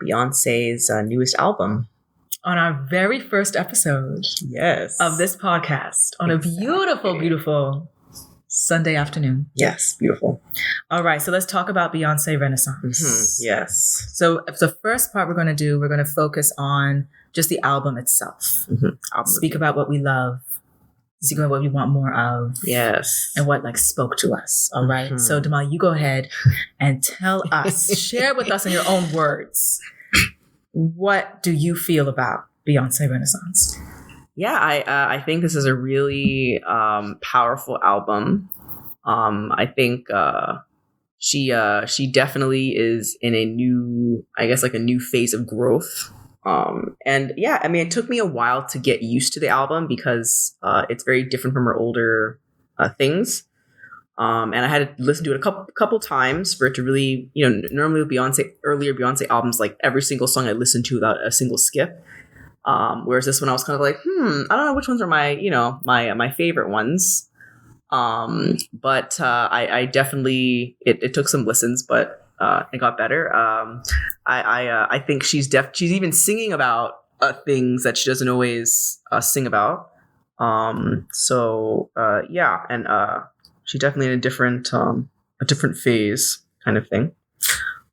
Beyonce's newest album. On our very first episode of this podcast on a beautiful, beautiful Sunday afternoon. Yes, beautiful. All right, so let's talk about Beyonce Renaissance. Yes. So the first part we're going to focus on just the album itself. Speak about what we love. Speak about what we want more of. Yes. And what spoke to us. All right. So Damal, you go ahead and tell us, share with us in your own words. What do you feel about Beyoncé Renaissance? Yeah, I think this is a really powerful album. I think she definitely is in a new, a new phase of growth. And yeah, it took me a while to get used to the album because it's very different from her older things. And I had to listen to it a couple times for it to really, normally with earlier Beyonce albums, every single song I listened to without a single skip. Whereas this one I was kind of I don't know which ones are my, my favorite ones. But I definitely, it took some listens, but it got better. I think she's even singing about things that she doesn't always sing about. Yeah, and she's definitely in a different phase kind of thing.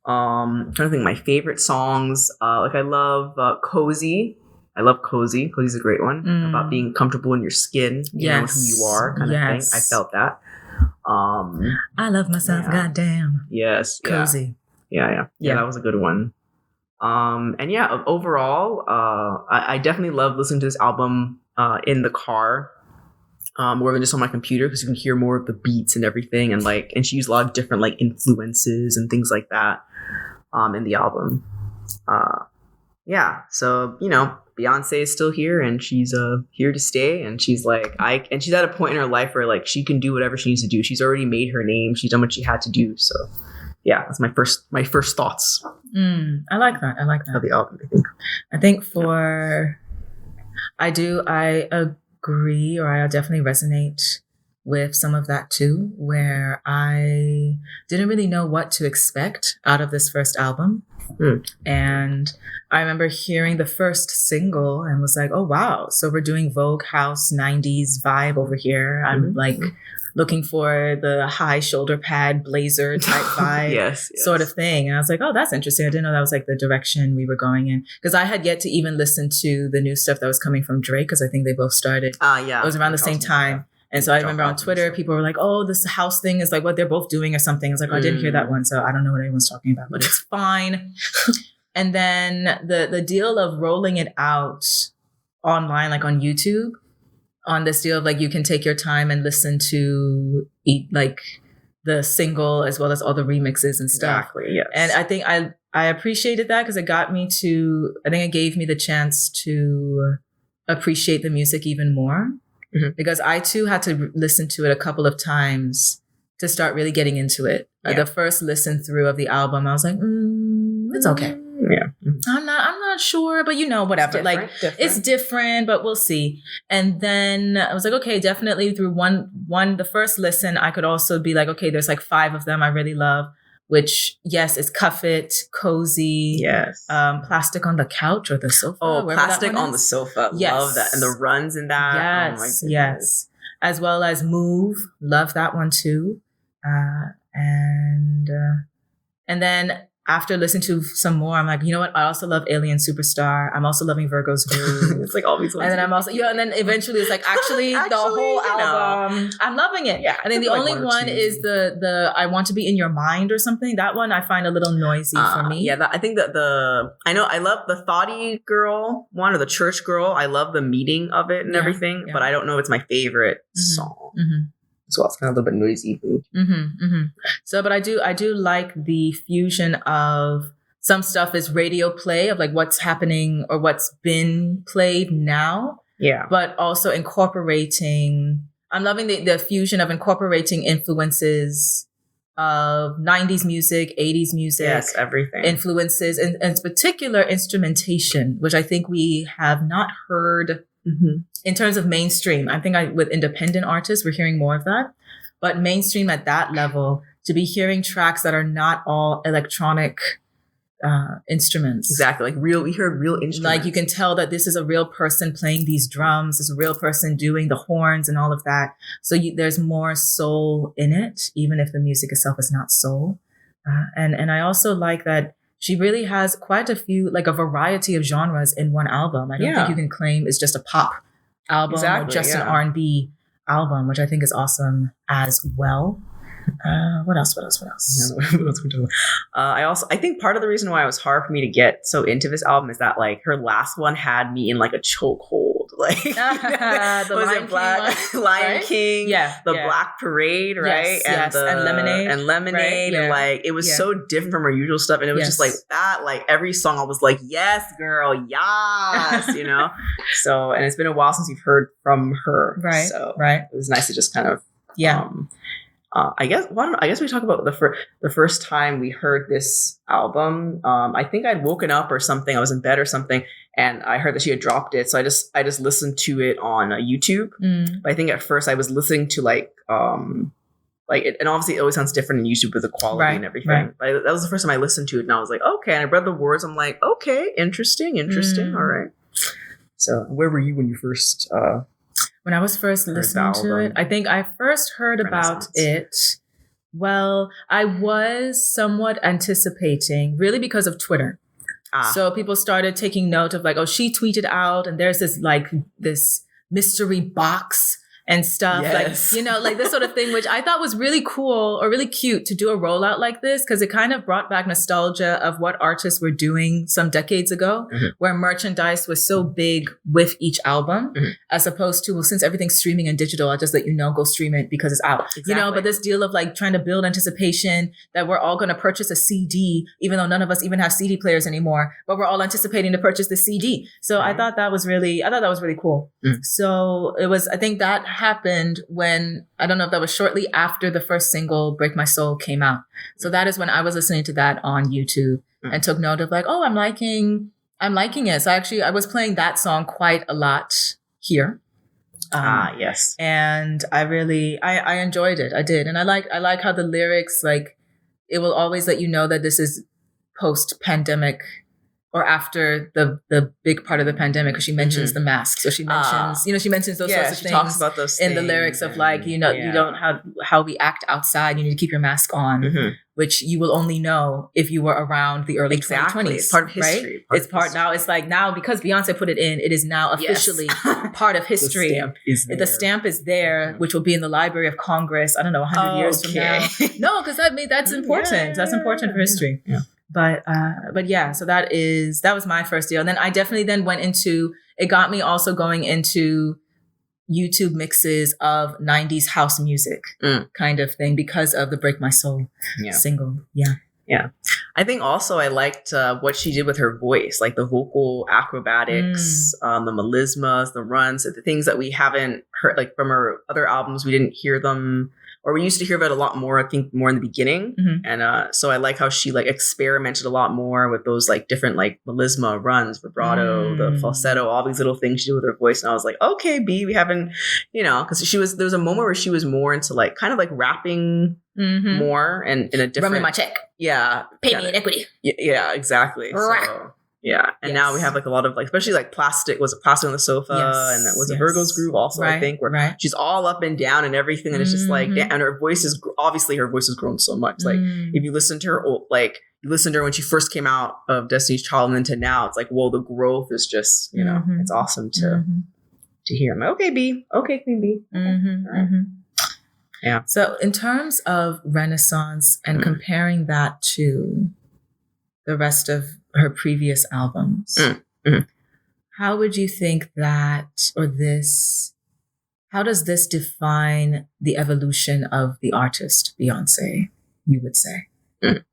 I'm trying to think my favorite songs. I love Cozy. I love Cozy. Cozy's a great one about being comfortable in your skin, you know, who you are kind of thing. I felt that. I love myself, goddamn. Yes. Cozy. Yeah, that was a good one. And yeah, overall, I definitely love listening to this album in the car. More than just on my computer because you can hear more of the beats and everything and she used a lot of different influences and things like that in the album. Yeah, so Beyonce is still here and she's here to stay and she's and she's at a point in her life where she can do whatever she needs to do. She's already made her name. She's done what she had to do. So yeah, that's my first thoughts. I like that. Of the album, I think I agree, or I definitely resonate with some of that too, where I didn't really know what to expect out of this first album. And I remember hearing the first single and was like, oh wow, so we're doing Vogue House 90s vibe over here. I'm looking for the high shoulder pad blazer type vibe yes. sort of thing. And I was like, oh, that's interesting. I didn't know that was the direction we were going in. Because I had yet to even listen to the new stuff that was coming from Drake, because I think they both started. Yeah. It was around the same time. And so I remember on Twitter, people were like, oh, this house thing is what they're both doing or something. It's I didn't hear that one. So I don't know what anyone's talking about, but it's fine. And then the deal of rolling it out online, on YouTube, on this deal of you can take your time and listen to the single as well as all the remixes and stuff. Exactly, yes. And I think I appreciated that because it got me to, I think it gave me the chance to appreciate the music even more. Because I too had to listen to it a couple of times to start really getting into it. Yeah. The first listen through of the album, I was like, it's okay. Yeah. I'm not sure, but whatever. It's different, but we'll see. And then I was like, okay, definitely through the first listen, I could also be like, okay, there's 5 of them I really love, which yes, is Cuff It, Cozy, yes, Plastic on the Couch or the Sofa. Oh, Plastic on the Sofa. Yes. Love that. And the runs in that. Yes, oh my goodness. yes. As well as Move. Love that one too. And then after listening to some more, I'm like, you know what? I also love Alien Superstar. I'm also loving Virgo's Groove. It's all these ones. And then I'm also, and then eventually it's actually the whole album. I'm loving it. Yeah. And then the only one is the I Want to Be in Your Mind or something. That one I find a little noisy for me. Yeah, I think that I love the Thoughty Girl one or the Church Girl. I love the meaning of it and everything, but I don't know if it's my favorite song. So it's kind of a little bit noisy. So, but I do like the fusion of some stuff is radio play of what's happening or what's been played now. Yeah. But also incorporating, I'm loving the fusion of incorporating influences of 90s music, 80s music. Yes, everything. Influences and particular instrumentation, which I think we have not heard in terms of mainstream. I think with independent artists, we're hearing more of that. But mainstream at that level, to be hearing tracks that are not all electronic instruments. Exactly. We heard real instruments. Like you can tell that this is a real person playing these drums. It's a real person doing the horns and all of that. So there's more soul in it, even if the music itself is not soul. And I also like that she really has quite a few, like a variety of genres in one album. I don't think you can claim it's just a pop album or just an R&B album, which I think is awesome as well. What else? I think part of the reason why it was hard for me to get so into this album is that like her last one had me in like a chokehold. Like the Lion King, the Black Parade, right? Yes, and Lemonade, right? and like it was so different from her usual stuff, and it was just like that. Like every song, I was like, "Yes, girl, yes," you know. So, and it's been a while since we've heard from her, right? So it was nice to just kind of I guess we talk about the first time we heard this album. I think I'd woken up or something. I was in bed or something, and I heard that she had dropped it. So I just listened to it on YouTube. But I think at first I was listening to like it, and obviously it always sounds different in YouTube with the quality and everything. Right. But that was the first time I listened to it, and I was like, okay. And I read the words. I'm like, okay, interesting. All right. So where were you when you first? When I was first listening to it, I think I first heard about it. Well, I was somewhat anticipating, really because of Twitter. So people started taking note of like, oh, she tweeted out and there's this mystery box and stuff, like, you know, like this sort of thing, which I thought was really cool or really cute to do a rollout like this, because it kind of brought back nostalgia of what artists were doing some decades ago, where merchandise was so big with each album, as opposed to, well, since everything's streaming and digital, I'll just let you know, go stream it because it's out. Exactly. You know, but this deal of like trying to build anticipation that we're all going to purchase a CD, even though none of us even have CD players anymore, but we're all anticipating to purchase the CD. So I thought that was really cool. So it was, I think that happened when, I don't know if that was shortly after the first single Break My Soul came out. So that is when I was listening to that on YouTube and took note of like, oh, I'm liking it. So actually I was playing that song quite a lot here. Yes. And I really, I enjoyed it. I did. And I like how the lyrics, like, it will always let you know that this is post-pandemic or after the big part of the pandemic, because she mentions the mask. So she mentions, she mentions those sorts of things. Talks about those in the lyrics of like, you don't have how we act outside. You need to keep your mask on, which you will only know if you were around the early 2020s. It's part of history. Right? It's like now, because Beyonce put it in, it is now officially part of history. The stamp is there, which will be in the Library of Congress, I don't know, 100 years from now. No, because that's important. That's important for history. Yeah. But yeah, so that was my first deal. And then I definitely then went into, it got me also going into YouTube mixes of 90s house music kind of thing because of the Break My Soul single. Yeah. Yeah. I think also I liked what she did with her voice, like the vocal acrobatics, the melismas, the runs, the things that we haven't heard, like from her other albums, we didn't hear them. Or we used to hear about it a lot more, I think more in the beginning. And so I like how she like experimented a lot more with those like different like melisma runs, vibrato, the falsetto, all these little things she did with her voice. And I was like, okay, B, we haven't, because there was a moment where she was more into like kind of like rapping more and in a different. Run me my check. Yeah. Pay me in equity. Yeah, exactly. So, yeah. And now we have like a lot of like, especially like Plastic on the Sofa and that was a Virgo's Groove also, I think, where she's all up and down and everything. And it's just like, and her voice is, obviously her voice has grown so much. Like if you listen to her, you listened to her when she first came out of Destiny's Child and then to now, it's like, whoa, the growth is just, it's awesome to hear. I'm like, okay, B. Okay, Queen B. Right. Yeah. So in terms of Renaissance and comparing that to the rest of her previous albums, how would you think that, how does this define the evolution of the artist Beyonce, you would say?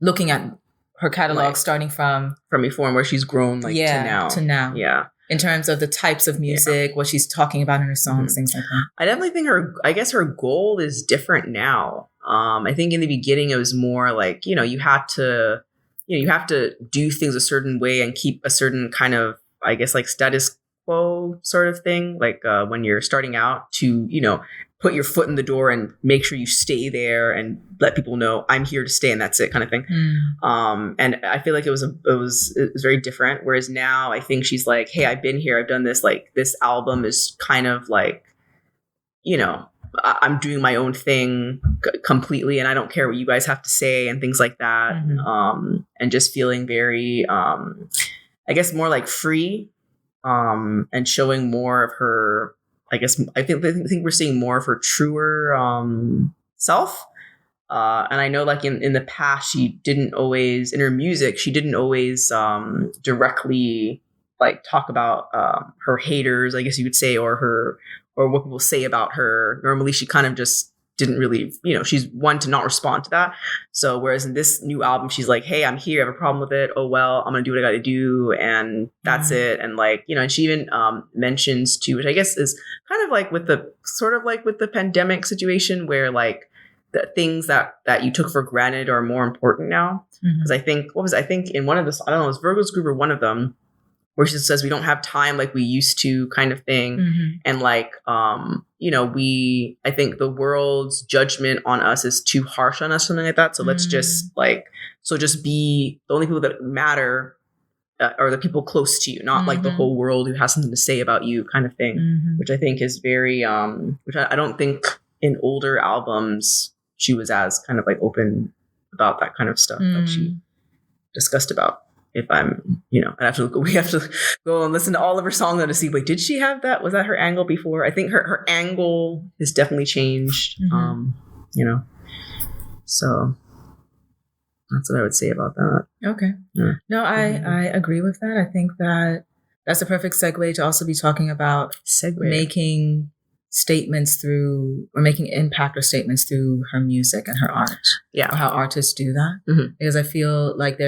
Looking at her catalog, like, starting from before and where she's grown to now. Yeah. In terms of the types of music, what she's talking about in her songs, things like that. I definitely think her goal is different now. I think in the beginning it was more like, you have to do things a certain way and keep a certain kind of, I guess, like status quo sort of thing. Like when you're starting out to, put your foot in the door and make sure you stay there and let people know I'm here to stay and that's it kind of thing. And I feel like it was very different. Whereas now I think she's like, hey, I've been here, I've done this. Like this album is kind of like, you know, I'm doing my own thing completely and I don't care what you guys have to say and things like that. And just feeling very, I guess more like free, and showing more of her, I think we're seeing more of her truer self. And I know like in the past, she didn't always, in her music, she didn't always directly like talk about her haters, I guess you could say, or what people say about her. Normally she kind of just didn't really, you know, she's one to not respond to that. So whereas in this new album, she's like, hey, I'm here, I have a problem with it. Oh, well, I'm going to do what I got to do. And that's it. And like, you know, and she even mentions too, which I guess is kind of like with the pandemic situation where like the things that you took for granted are more important now. Because I think in one of the, I don't know, it was Virgo's group or one of them, where she says we don't have time like we used to kind of thing. And like, you know, I think the world's judgment on us is too harsh on us, something like that. So let's just just be the only people that matter are the people close to you, not like the whole world who has something to say about you kind of thing, which I think is very, which I don't think in older albums she was as kind of like open about that kind of stuff that she discussed about. If I'm, you know, we have to go and listen to all of her songs to see, wait, did she have that? Was that her angle before? I think her angle has definitely changed, you know, so that's what I would say about that. Okay. Yeah. No, I agree with that. I think that's a perfect segue to also be talking about making statements through, or making impact or statements through her music and her art. Yeah. Or how artists do that. Because I feel like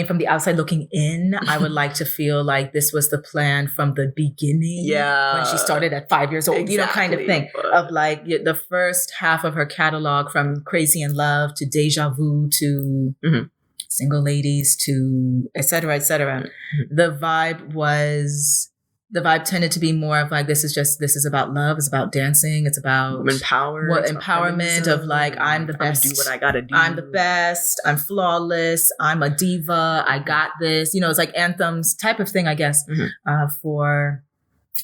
from the outside looking in, I would like to feel like this was the plan from the beginning. Yeah. When she started at 5 years old, exactly. You know, kind of thing. Of like the first half of her catalog, from Crazy in Love to Deja Vu to Single Ladies to et cetera, et cetera. The vibe tended to be more of like, this is about love, it's about dancing, it's about empowerment of like, I'm the best, do what I gotta do. I'm the best, I'm flawless, I'm a diva, I got this. You know, it's like anthems type of thing, I guess, for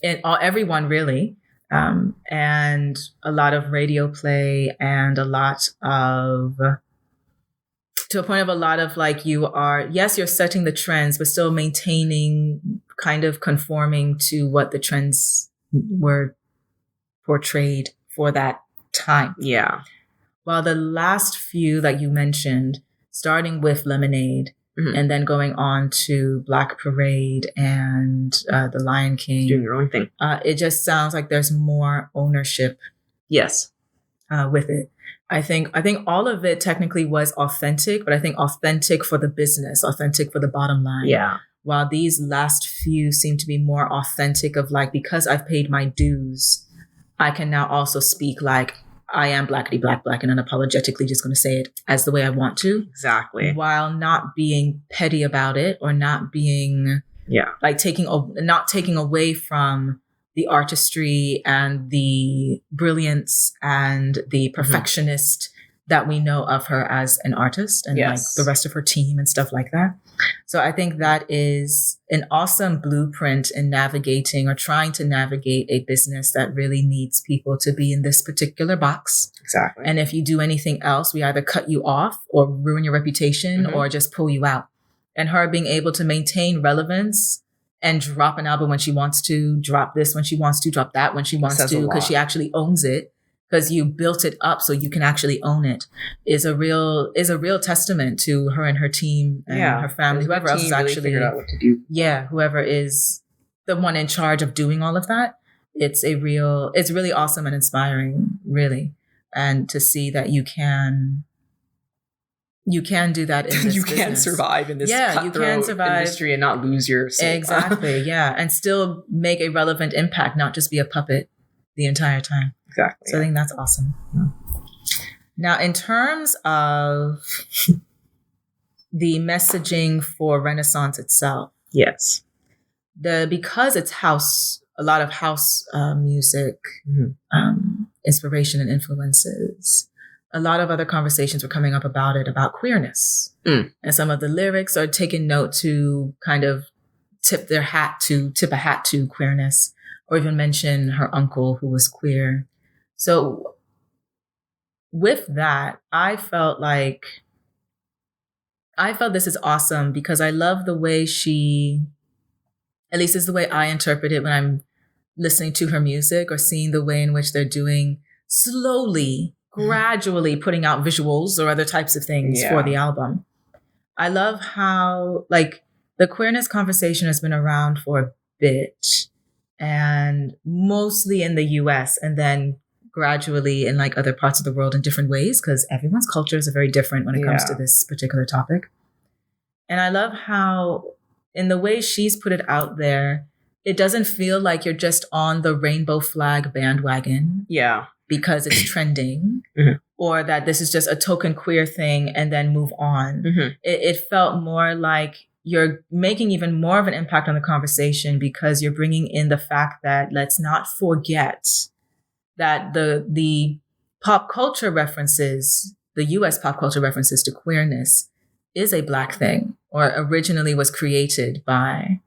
everyone really. And a lot of radio play and a lot of, to a point of a lot of like, you're setting the trends, but still maintaining, kind of conforming to what the trends were portrayed for that time. Yeah. While the last few that you mentioned, starting with Lemonade and then going on to Black Parade and The Lion King. Doing your own thing. It just sounds like there's more ownership. Yes. With it. I think all of it technically was authentic, but I think authentic for the business, authentic for the bottom line. Yeah. While these last few seem to be more authentic of like, because I've paid my dues, I can now also speak like I am blackity black and unapologetically just going to say it as the way I want to. Exactly. While not being petty about it or not being like not taking away from the artistry and the brilliance and the perfectionist that we know of her as an artist and like the rest of her team and stuff like that. So I think that is an awesome blueprint in navigating or trying to navigate a business that really needs people to be in this particular box. Exactly. And if you do anything else, we either cut you off or ruin your reputation or just pull you out. And her being able to maintain relevance and drop an album when she wants to, drop this when she wants to, drop that when she wants to, because she actually owns it. Because you built it up so you can actually own it, is a real testament to her and her team and her family, whoever else is actually figured out what to do. Yeah, whoever is the one in charge of doing all of that. It's really awesome and inspiring, really, and to see that you can do that in this you business. can survive in this cutthroat industry and not lose your soul. Exactly, yeah, and still make a relevant impact, not just be a puppet the entire time. Exactly. So I think that's awesome. Yeah. Now, in terms of the messaging for Renaissance itself, yes, because it's house a lot of house music, inspiration and influences. A lot of other conversations were coming up about it, about queerness. And some of the lyrics are taking note to kind of tip a hat to queerness, or even mention her uncle who was queer. So with that, I felt this is awesome because I love the way she, at least is the way I interpret it when I'm listening to her music or seeing the way in which they're doing slowly, gradually putting out visuals or other types of things for the album. I love how the queerness conversation has been around for a bit, and mostly in the US, and then gradually in other parts of the world in different ways, because everyone's cultures are very different when it comes to this particular topic. And I love how in the way she's put it out there, it doesn't feel like you're just on the rainbow flag bandwagon. Yeah. Because it's trending, or that this is just a token queer thing and then move on. It felt more like you're making even more of an impact on the conversation because you're bringing in the fact that let's not forget that the pop culture references, the US pop culture references to queerness is a Black thing, or originally was created by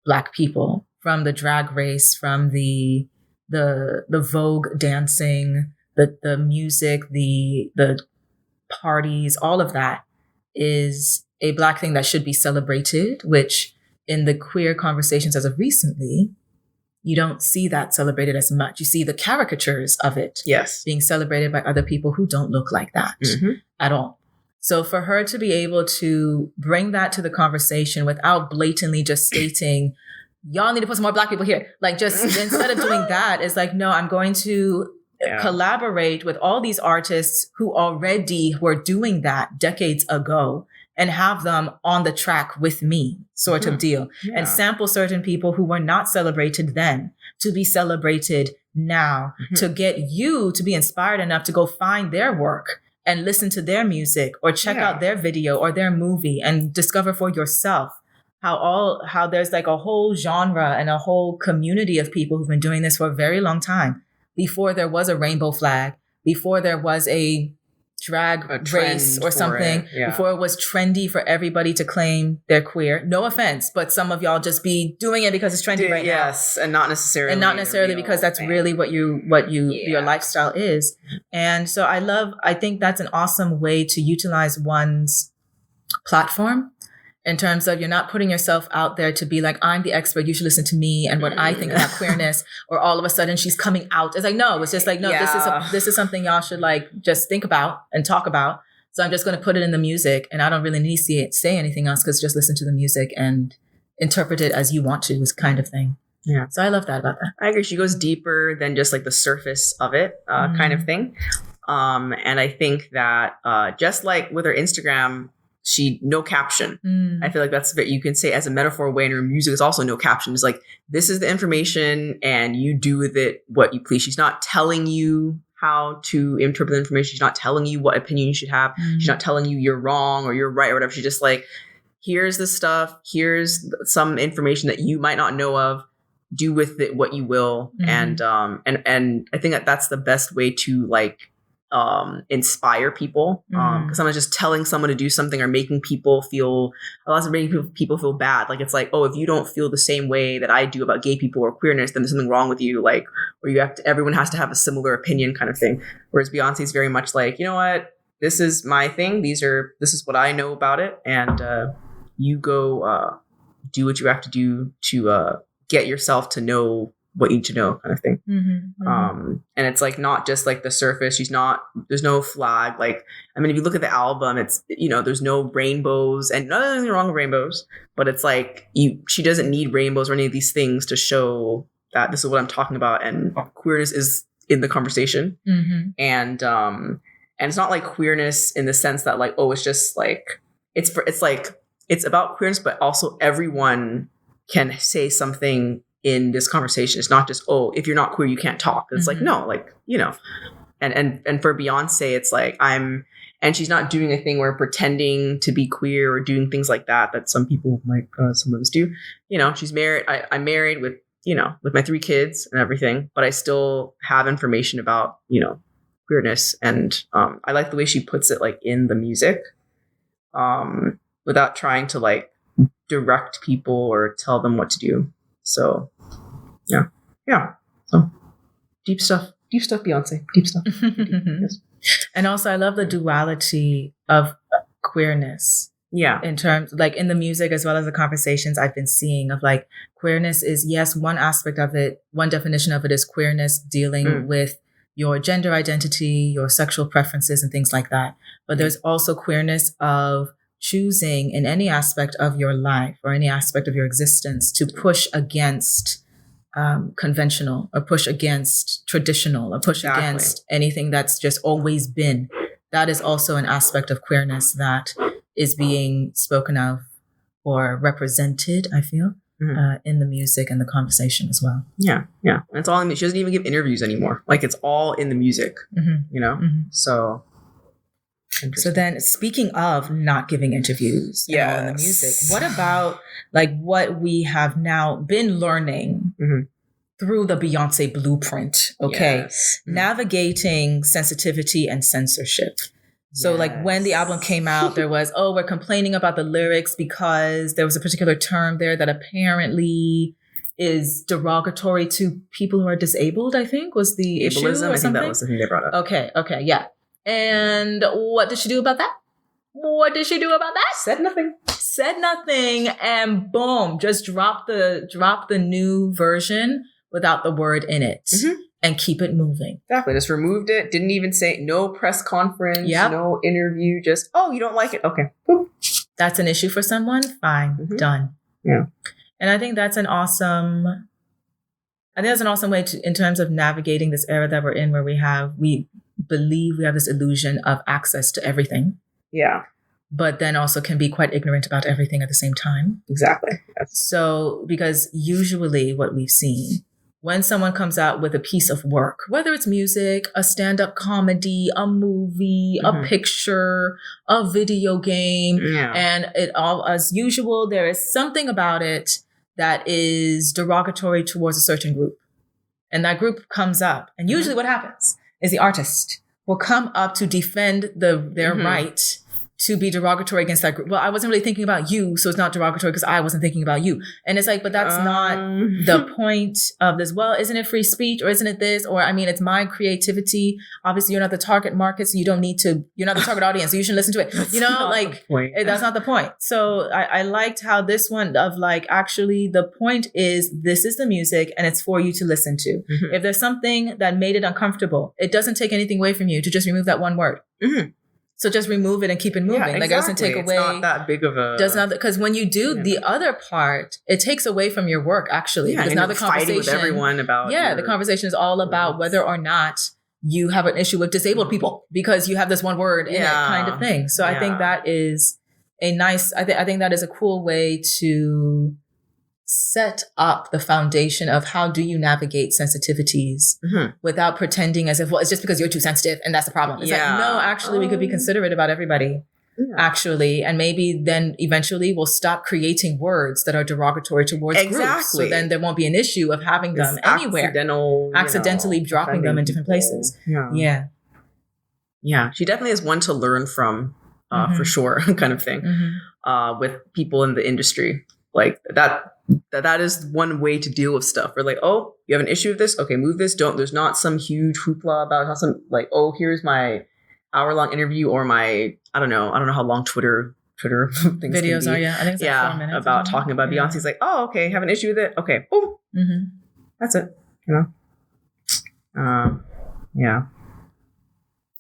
Black people, from the drag race, from the Vogue dancing, the music, the parties, all of that is a Black thing that should be celebrated, which in the queer conversations as of recently, you don't see that celebrated as much. You see the caricatures of it being celebrated by other people who don't look like that at all. So for her to be able to bring that to the conversation without blatantly just stating, y'all need to put some more Black people here. Just instead of doing that, it's no, I'm going to collaborate with all these artists who already were doing that decades ago and have them on the track with me, sort of deal. And sample certain people who were not celebrated then to be celebrated now, to get you to be inspired enough to go find their work and listen to their music or check out their video or their movie and discover for yourself how there's a whole genre and a whole community of people who've been doing this for a very long time, before there was a rainbow flag, before there was a drag race or something, before it was trendy for everybody to claim they're queer. No offense, but some of y'all just be doing it because it's trendy right now. Yes, and not necessarily because that's really what your lifestyle is. And so I think that's an awesome way to utilize one's platform, in terms of you're not putting yourself out there to be I'm the expert, you should listen to me and what I think about queerness, or all of a sudden she's coming out. It's no, it's just no, this is something y'all should just think about and talk about. So I'm just going to put it in the music, and I don't really need to say anything else, because just listen to the music and interpret it as you want to, this kind of thing. Yeah. So I love that about that. I agree. She goes deeper than just the surface of it kind of thing. And I think that just with her Instagram, no caption. I feel that's you can say as a metaphor way in her music is also no caption. It's this is the information and you do with it what you please. She's not telling you how to interpret the information. She's not telling you what opinion you should have. She's not telling you you're wrong or you're right or whatever. She's just here's the stuff. Here's some information that you might not know of. Do with it what you will. And I think that's the best way to inspire people, because someone's just telling someone to do something or making people feel bad. It's if you don't feel the same way that I do about gay people or queerness, then there's something wrong with you, or everyone has to have a similar opinion kind of thing. Whereas Beyonce's very much you know what, this is my thing, this is what I know about it, and you go do what you have to do to get yourself to know what you need to know, kind of thing. And it's not just the surface. There's no flag. If you look at the album, it's, there's no rainbows, and nothing wrong with rainbows, but it's she doesn't need rainbows or any of these things to show that this is what I'm talking about. And queerness is in the conversation. And it's not queerness in the sense that it's just it's about queerness, but also everyone can say something in this conversation. It's not just, if you're not queer, you can't talk. It's no, and for Beyonce, it's and she's not doing a thing where pretending to be queer or doing things like that some people might sometimes do. She's married. I'm married with with my 3 kids and everything, but I still have information about, queerness. And I like the way she puts it, like, in the music, without trying to, like, direct people or tell them what to do. So, yeah. So, deep stuff, Beyoncé, deep stuff. Yes. And also, I love the duality of queerness. Yeah. In terms, like, in the music as well as the conversations I've been seeing of, like, queerness is, yes, one aspect of it, one definition of it is queerness dealing with your gender identity, your sexual preferences and things like that. But there's also queerness of choosing in any aspect of your life or any aspect of your existence to push against conventional or push against traditional or push against anything that's just always been. That is also an aspect of queerness that is being spoken of or represented, I feel, in the music and the conversation as well. Yeah. And it's all she doesn't even give interviews anymore. Like, it's all in the music, So then, speaking of not giving interviews and all in the music, what about, like, what we have now been learning through the Beyoncé blueprint? Okay. Navigating sensitivity and censorship. So, like, when the album came out, there was, we're complaining about the lyrics because there was a particular term there that apparently is derogatory to people who are disabled, I think, was the issue or something. I think that was the thing they brought up. Okay, yeah. And what did she do about that? Said nothing, and boom, just drop the new version without the word in it. And keep it moving. Exactly. Just removed it. Didn't even say no press conference, no interview. Just, you don't like it. Okay. Boop. That's an issue for someone. Fine. Done. Yeah. And I think that's an awesome way to, in terms of navigating this era that we're in, where we believe we have this illusion of access to everything. Yeah. But then also can be quite ignorant about everything at the same time. Exactly. Yes. So, because usually what we've seen, when someone comes out with a piece of work, whether it's music, a stand-up comedy, a movie, a picture, a video game, and it all, as usual, there is something about it that is derogatory towards a certain group. And that group comes up. And usually what happens is the artist will come up to defend their right to be derogatory against that group. Well, I wasn't really thinking about you, so it's not derogatory because I wasn't thinking about you. And it's like, but that's not the point of this. Well, isn't it free speech, or isn't it this? Or, I mean, it's my creativity. Obviously, you're not the target market, so you're not the target audience, so you shouldn't listen to it. That's not the point. So I liked how this one of, like, actually the point is, this is the music and it's for you to listen to. If there's something that made it uncomfortable, it doesn't take anything away from you to just remove that one word. So just remove it and keep it moving. Exactly. Like, it doesn't take away. It's not that big of a. Because when you do the other part, it takes away from your work, actually. Yeah, because now the conversation fighting with everyone about. The conversation is all about whether or not you have an issue with disabled people because you have this one word in it, kind of thing. So I think that is a nice. I think that is a cool way to set up the foundation of how do you navigate sensitivities without pretending as if, well, it's just because you're too sensitive and that's the problem. It's like, no, actually, we could be considerate about everybody, actually. And maybe then eventually we'll stop creating words that are derogatory towar's groups. So then there won't be an issue of having them anywhere. Accidentally dropping them in different places. Yeah. She definitely is one to learn from, for sure, kind of thing, with people in the industry. Like, that is one way to deal with stuff. We're like, you have an issue with this? Okay, move this. There's not some huge hoopla about how here's my hour-long interview or my, I don't know how long Twitter things videos are. I think it's like 4 minutes. About talking about Beyonce. It's like, okay, have an issue with it? Okay, boom. That's it. Yeah.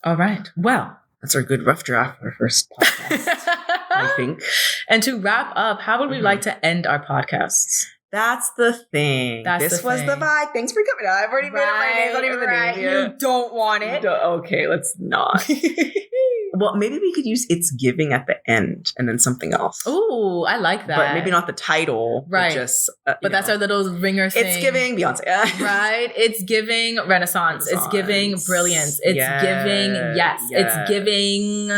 All right. Well, that's our good rough draft for our first podcast. I think. And to wrap up, how would we like to end our podcasts? That's the thing. This was the vibe. Thanks for coming out. I've already made up my name. Not even the name yet. You don't want it. Okay, let's not. well, maybe we could use "It's Giving" at the end and then something else. Ooh, I like that. But maybe not the title. Right. But just, but that's our little ringer thing. It's giving Beyonce. Right? It's giving Renaissance. It's giving brilliance. It's giving, yes. It's giving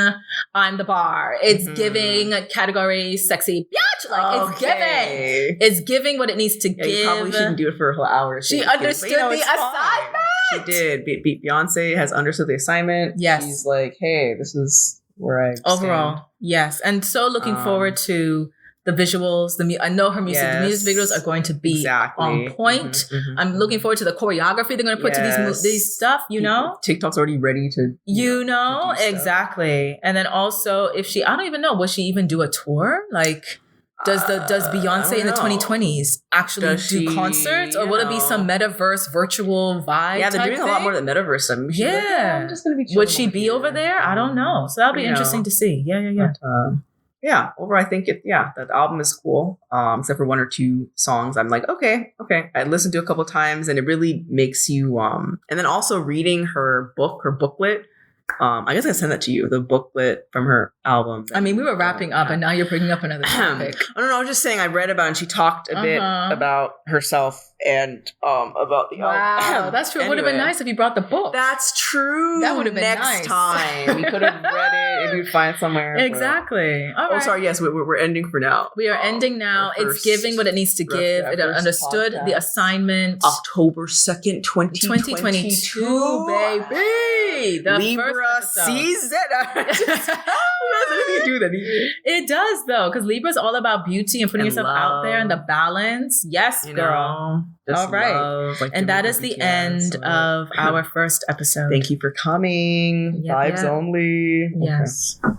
I'm the bar. It's giving category sexy bitch. Like, it's giving. It's giving what it needs to give. You probably shouldn't do it for a whole hour. She understood the assignment. She did. Beyonce has understood the assignment. Yes. She's like, hey, this is where I overall stand. Yes, and so looking forward to the visuals. I know her music. The music videos are going to be on point. I'm looking forward to the choreography they're going to put to these stuff. You know, TikTok's already ready to. You know exactly. And then also, if she, I don't even know, will she even do a tour? Like, does Beyonce in the 2020s actually do concerts, or will it be some metaverse virtual vibe? Yeah, they're doing a lot more than metaverse. I'm just gonna be. Would she be over there? I don't know. So that'll be interesting to see. Yeah. But, overall, I think that album is cool. Except for one or two songs, I'm like, okay. I listened to a couple times, and it really makes you. And then also reading her booklet. I guess I sent that to you, the booklet from her album. I mean, we were wrapping up, and now you're bringing up another topic. I don't know. I was just saying, I read about, and she talked a bit about herself and about the album. Wow, that's true. It would have been nice if you brought the book. That's true. That would have been next time. We could have read it and we'd find somewhere. Exactly. All right. Oh, sorry. Yes, we're ending for now. We are ending now. It's giving what it needs to give. It understood the assignment. October 2nd, 2022, baby. The Libra season. Do that either. It does though, because Libra is all about beauty and putting yourself out there and the balance. Yes, girl. All right. And that is the end of our first episode. Thank you for coming. Vibes only. Yes. Okay.